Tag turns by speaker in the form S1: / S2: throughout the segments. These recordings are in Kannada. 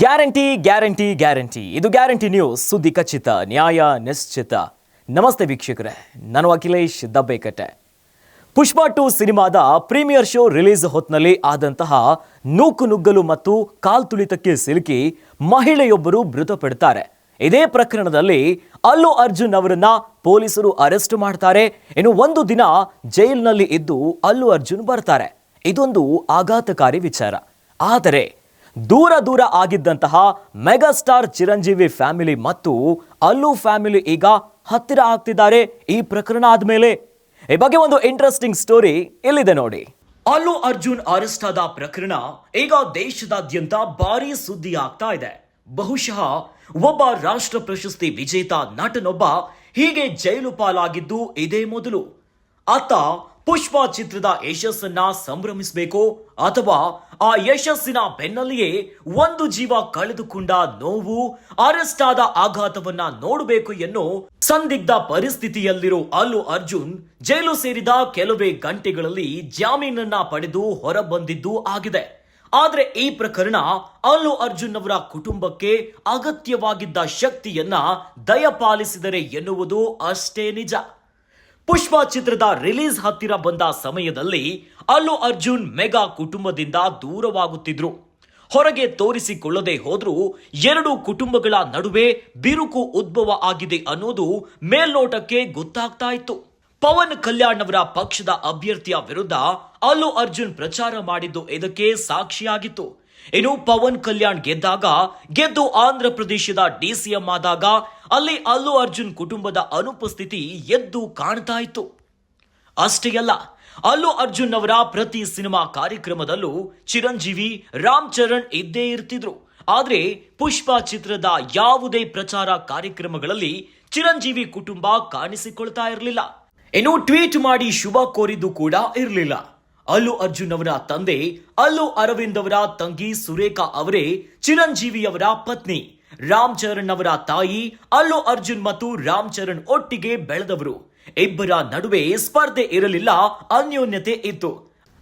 S1: ಗ್ಯಾರಂಟಿ ಗ್ಯಾರಂಟಿ ಗ್ಯಾರಂಟಿ ಇದು ಗ್ಯಾರಂಟಿ ನ್ಯೂಸ್ ಸುದ್ದಿ ಖಚಿತ ನ್ಯಾಯ ನಿಶ್ಚಿತ. ನಮಸ್ತೆ ವೀಕ್ಷಕರೇ, ನಾನು ಅಖಿಲೇಶ್ ದಬ್ಬೆಕಟ್ಟೆ. ಪುಷ್ಪ 2 ಸಿನಿಮಾದ ಪ್ರೀಮಿಯರ್ ಶೋ ರಿಲೀಸ್ ಹೊತ್ತಿನಲ್ಲಿ ಆದಂತಹ ನೂಕುನುಗ್ಗಲು ಮತ್ತು ಕಾಲ್ತುಳಿತಕ್ಕೆ ಸಿಲುಕಿ ಮಹಿಳೆಯೊಬ್ಬರು ಮೃತಪಡ್ತಾರೆ. ಇದೇ ಪ್ರಕರಣದಲ್ಲಿ ಅಲ್ಲು ಅರ್ಜುನ್ ಅವರನ್ನ ಪೊಲೀಸರು ಅರೆಸ್ಟ್ ಮಾಡ್ತಾರೆ. ಇನ್ನು ಒಂದು ದಿನ ಜೈಲಿನಲ್ಲಿ ಇದ್ದು ಅಲ್ಲು ಅರ್ಜುನ್ ಬರ್ತಾರೆ. ಇದೊಂದು ಆಘಾತಕಾರಿ ವಿಚಾರ. ಆದರೆ ದೂರ ಆಗಿದ್ದಂತಹ ಮೆಗಾಸ್ಟಾರ್ ಚಿರಂಜೀವಿ ಫ್ಯಾಮಿಲಿ ಮತ್ತು ಅಲ್ಲು ಫ್ಯಾಮಿಲಿ ಈಗ ಹತ್ತಿರ ಆಗ್ತಿದ್ದಾರೆ ಈ ಪ್ರಕರಣ ಆದ್ಮೇಲೆ. ಈ ಬಗ್ಗೆ ಒಂದು ಇಂಟ್ರೆಸ್ಟಿಂಗ್ ಸ್ಟೋರಿ ಇಲ್ಲಿದೆ ನೋಡಿ. ಅಲ್ಲು ಅರ್ಜುನ್ ಅರೆಸ್ಟ್ ಆದ ಪ್ರಕರಣ ಈಗ ದೇಶದಾದ್ಯಂತ ಭಾರಿ ಸುದ್ದಿ ಆಗ್ತಾ ಇದೆ. ಬಹುಶಃ ಒಬ್ಬ ರಾಷ್ಟ್ರ ಪ್ರಶಸ್ತಿ ವಿಜೇತ ನಟನೊಬ್ಬ ಹೀಗೆ ಜೈಲು ಪಾಲಾಗಿದ್ದು ಇದೇ ಮೊದಲು. ಆತ ಪುಷ್ಪ ಚಿತ್ರದ ಯಶಸ್ಸನ್ನ ಸಂಭ್ರಮಿಸಬೇಕು ಅಥವಾ ಆ ಯಶಸ್ಸಿನ ಬೆನ್ನಲ್ಲಿಯೇ ಒಂದು ಜೀವ ಕಳೆದುಕೊಂಡ ನೋವು, ಅರೆಸ್ಟ್ ಆದ ಆಘಾತವನ್ನ ನೋಡಬೇಕು ಎನ್ನೋ ಸಂದಿಗ್ಧ ಪರಿಸ್ಥಿತಿಯಲ್ಲಿರೋ ಅಲ್ಲು ಅರ್ಜುನ್ ಜೈಲು ಸೇರಿದ ಕೆಲವೇ ಗಂಟೆಗಳಲ್ಲಿ ಜಾಮೀನನ್ನ ಪಡೆದು ಹೊರಬಂದಿದ್ದು ಆಗಿದೆ. ಆದ್ರೆ ಈ ಪ್ರಕರಣ ಅಲ್ಲು ಅರ್ಜುನ್ ಅವರ ಕುಟುಂಬಕ್ಕೆ ಅಗತ್ಯವಾಗಿದ್ದ ಶಕ್ತಿಯನ್ನ ದಯಪಾಲಿಸಿದರೆ ಎನ್ನುವುದು ಅಷ್ಟೇ ನಿಜ. ಪುಷ್ಪ ಚಿತ್ರದ ರಿಲೀಸ್ ಹತ್ತಿರ ಬಂದ ಸಮಯದಲ್ಲಿ ಅಲ್ಲು ಅರ್ಜುನ್ ಮೆಗಾ ಕುಟುಂಬದಿಂದ ದೂರವಾಗುತ್ತಿದ್ರು. ಹೊರಗೆ ತೋರಿಸಿಕೊಳ್ಳದೆ ಹೋದ್ರೂ ಎರಡು ಕುಟುಂಬಗಳ ನಡುವೆ ಬಿರುಕು ಉದ್ಭವ ಆಗಿದೆ ಅನ್ನೋದು ಮೇಲ್ನೋಟಕ್ಕೆ ಗೊತ್ತಾಗ್ತಾ ಇತ್ತು. ಪವನ್ ಕಲ್ಯಾಣ್ ಅವರ ಪಕ್ಷದ ಅಭ್ಯರ್ಥಿಯ ವಿರುದ್ಧ ಅಲ್ಲು ಅರ್ಜುನ್ ಪ್ರಚಾರ ಮಾಡಿದ್ದು ಇದಕ್ಕೆ ಸಾಕ್ಷಿಯಾಗಿತ್ತು. ಇನ್ನು ಪವನ್ ಕಲ್ಯಾಣ್ ಗೆದ್ದು ಆಂಧ್ರ ಪ್ರದೇಶದ ಡಿಸಿಎಂ ಆದಾಗ ಅಲ್ಲಿ ಅಲ್ಲು ಅರ್ಜುನ್ ಕುಟುಂಬದ ಅನುಪಸ್ಥಿತಿ ಎದ್ದು ಕಾಣ್ತಾ ಇತ್ತು. ಅಷ್ಟೇ ಅಲ್ಲ, ಅಲ್ಲು ಅರ್ಜುನ್ ಅವರ ಪ್ರತಿ ಸಿನಿಮಾ ಕಾರ್ಯಕ್ರಮದಲ್ಲೂ ಚಿರಂಜೀವಿ, ರಾಮ್ ಚರಣ್ ಇದ್ದೇ ಇರ್ತಿದ್ರು. ಆದ್ರೆ ಪುಷ್ಪ ಚಿತ್ರದ ಯಾವುದೇ ಪ್ರಚಾರ ಕಾರ್ಯಕ್ರಮಗಳಲ್ಲಿ ಚಿರಂಜೀವಿ ಕುಟುಂಬ ಕಾಣಿಸಿಕೊಳ್ತಾ ಇರಲಿಲ್ಲ. ಇನ್ನು ಟ್ವೀಟ್ ಮಾಡಿ ಶುಭ ಕೋರಿದ್ದು ಕೂಡ ಇರಲಿಲ್ಲ. ಅಲ್ಲು ಅರ್ಜುನ್ ಅವರ ತಂದೆ ಅಲ್ಲು ಅರವಿಂದ್ ಅವರ ತಂಗಿ ಸುರೇಖಾ ಅವರೇ ಚಿರಂಜೀವಿಯವರ ಪತ್ನಿ. ರಾಮ್ ಚರಣ್ ಅವರ ತಾಯಿ ಅಲ್ಲು ಅರ್ಜುನ್ ಮತ್ತು ರಾಮ್ ಚರಣ್ ಒಟ್ಟಿಗೆ ಬೆಳೆದವರು. ಇಬ್ಬರ ನಡುವೆ ಸ್ಪರ್ಧೆ ಇರಲಿಲ್ಲ, ಅನ್ಯೋನ್ಯತೆ ಇತ್ತು.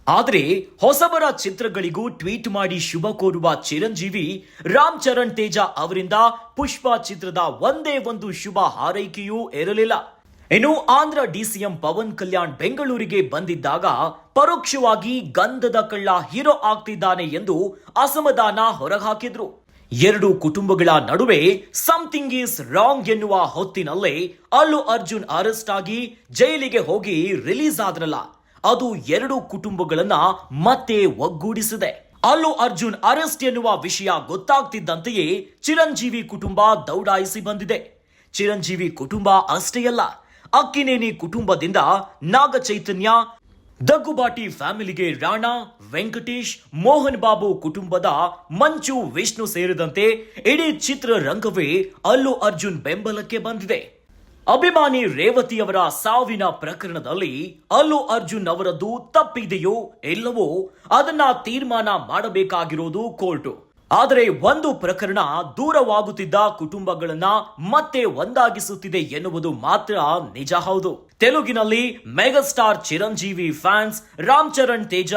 S1: ಆದ್ರೆ ಹೊಸಬರ ಚಿತ್ರಗಳಿಗೂ ಟ್ವೀಟ್ ಮಾಡಿ ಶುಭ ಕೋರುವ ಚಿರಂಜೀವಿ, ರಾಮ್ ಚರಣ್ ತೇಜ ಅವರಿಂದ ಪುಷ್ಪ ಚಿತ್ರದ ಒಂದೇ ಒಂದು ಶುಭ ಹಾರೈಕೆಯೂ ಇರಲಿಲ್ಲ. ಇನ್ನು ಆಂಧ್ರ ಡಿಸಿಎಂ ಪವನ್ ಕಲ್ಯಾಣ್ ಬೆಂಗಳೂರಿಗೆ ಬಂದಿದ್ದಾಗ ಪರೋಕ್ಷವಾಗಿ ಗಂಧದ ಕಳ್ಳ ಹೀರೋ ಆಗ್ತಿದ್ದಾನೆ ಎಂದು ಅಸಮಾಧಾನ ಹೊರಹಾಕಿದ್ರು. ಎರಡು ಕುಟುಂಬಗಳ ನಡುವೆ ಸಮಥಿಂಗ್ ಈಸ್ ರಾಂಗ್ ಎನ್ನುವ ಹೊತ್ತಿನಲ್ಲೇ ಅಲ್ಲು ಅರ್ಜುನ್ ಅರೆಸ್ಟ್ ಆಗಿ ಜೈಲಿಗೆ ಹೋಗಿ ರಿಲೀಸ್ ಆದ್ರಲ್ಲ, ಅದು ಎರಡು ಕುಟುಂಬಗಳನ್ನ ಮತ್ತೆ ಒಗ್ಗೂಡಿಸಿದೆ. ಅಲ್ಲು ಅರ್ಜುನ್ ಅರೆಸ್ಟ್ ಎನ್ನುವ ವಿಷಯ ಗೊತ್ತಾಗ್ತಿದ್ದಂತೆಯೇ ಚಿರಂಜೀವಿ ಕುಟುಂಬ ದೌಡಾಯಿಸಿ ಬಂದಿದೆ. ಚಿರಂಜೀವಿ ಕುಟುಂಬ ಅಷ್ಟೇ ಅಲ್ಲ, ಅಕ್ಕಿನೇನಿ ಕುಟುಂಬದಿಂದ ನಾಗ ಚೈತನ್ಯ, ದಗ್ಗುಬಾಟಿ ಫ್ಯಾಮಿಲಿಗೆ ರಾಣಾ, ವೆಂಕಟೇಶ್, ಮೋಹನ್ ಬಾಬು ಕುಟುಂಬದ ಮಂಚು, ವಿಷ್ಣು ಸೇರಿದಂತೆ ಇಡೀ ಚಿತ್ರರಂಗವೇ ಅಲ್ಲು ಅರ್ಜುನ್ ಬೆಂಬಲಕ್ಕೆ ಬಂದಿದೆ. ಅಭಿಮಾನಿ ರೇವತಿಯವರ ಸಾವಿನ ಪ್ರಕರಣದಲ್ಲಿ ಅಲ್ಲು ಅರ್ಜುನ್ ಅವರದ್ದು ತಪ್ಪಿದೆಯೋ ಇಲ್ಲವೋ ಅದನ್ನ ತೀರ್ಮಾನ ಮಾಡಬೇಕಾಗಿರೋದು ಕೋರ್ಟು. ಆದರೆ ಒಂದು ಪ್ರಕರಣ ದೂರವಾಗುತ್ತಿದ್ದ ಕುಟುಂಬಗಳನ್ನ ಮತ್ತೆ ಒಂದಾಗಿಸುತ್ತಿದೆ ಎನ್ನುವುದು ಮಾತ್ರ ನಿಜ ಹೌದು. ತೆಲುಗಿನಲ್ಲಿ ಮೆಗಾಸ್ಟಾರ್ ಚಿರಂಜೀವಿ ಫ್ಯಾನ್ಸ್ ರಾಮ್ ಚರಣ್ ತೇಜ,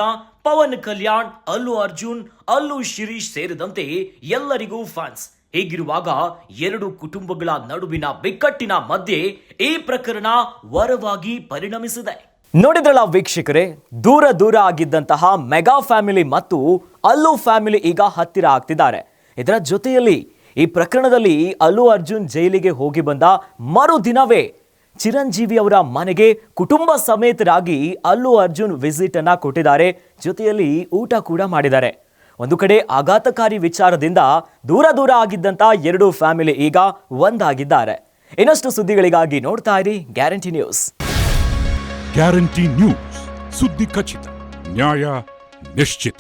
S1: ಪವನ್ ಕಲ್ಯಾಣ್, ಅಲ್ಲು ಅರ್ಜುನ್, ಅಲ್ಲು ಶಿರೀಶ್ ಸೇರಿದಂತೆ ಎಲ್ಲರಿಗೂ ಫ್ಯಾನ್ಸ್. ಹೀಗಿರುವಾಗ ಎರಡು ಕುಟುಂಬಗಳ ನಡುವಿನ ಬಿಕ್ಕಟ್ಟಿನ ಮಧ್ಯೆ ಈ ಪ್ರಕರಣ ವರವಾಗಿ ಪರಿಣಮಿಸಿದೆ. ನೋಡಿದ್ರಲ್ಲ ವೀಕ್ಷಕರೇ, ದೂರ ಆಗಿದ್ದಂತಹ ಮೆಗಾ ಫ್ಯಾಮಿಲಿ ಮತ್ತು ಅಲ್ಲು ಫ್ಯಾಮಿಲಿ ಈಗ ಹತ್ತಿರ ಆಗ್ತಿದ್ದಾರೆ. ಇದರ ಜೊತೆಯಲ್ಲಿ ಈ ಪ್ರಕರಣದಲ್ಲಿ ಅಲ್ಲು ಅರ್ಜುನ್ ಜೈಲಿಗೆ ಹೋಗಿ ಬಂದ ಮರುದಿನವೇ ಚಿರಂಜೀವಿ ಅವರ ಮನೆಗೆ ಕುಟುಂಬ ಸಮೇತರಾಗಿ ಅಲ್ಲು ಅರ್ಜುನ್ ವಿಸಿಟ್ ಅನ್ನ ಕೊಟ್ಟಿದ್ದಾರೆ. ಜೊತೆಯಲ್ಲಿ ಊಟ ಕೂಡ ಮಾಡಿದ್ದಾರೆ. ಒಂದು ಕಡೆ ಆಘಾತಕಾರಿ ವಿಚಾರದಿಂದ ದೂರ ಆಗಿದ್ದಂತ ಎರಡು ಫ್ಯಾಮಿಲಿ ಈಗ ಒಂದಾಗಿದ್ದಾರೆ. ಇನ್ನಷ್ಟು ಸುದ್ದಿಗಳಿಗಾಗಿ ನೋಡ್ತಾ ಇರಿ ಗ್ಯಾರಂಟಿ ನ್ಯೂಸ್.
S2: ಗ್ಯಾರಂಟಿ ನ್ಯೂಸ್, ಸುದ್ದಿ ಖಚಿತ, ನ್ಯಾಯ ನಿಶ್ಚಿತ.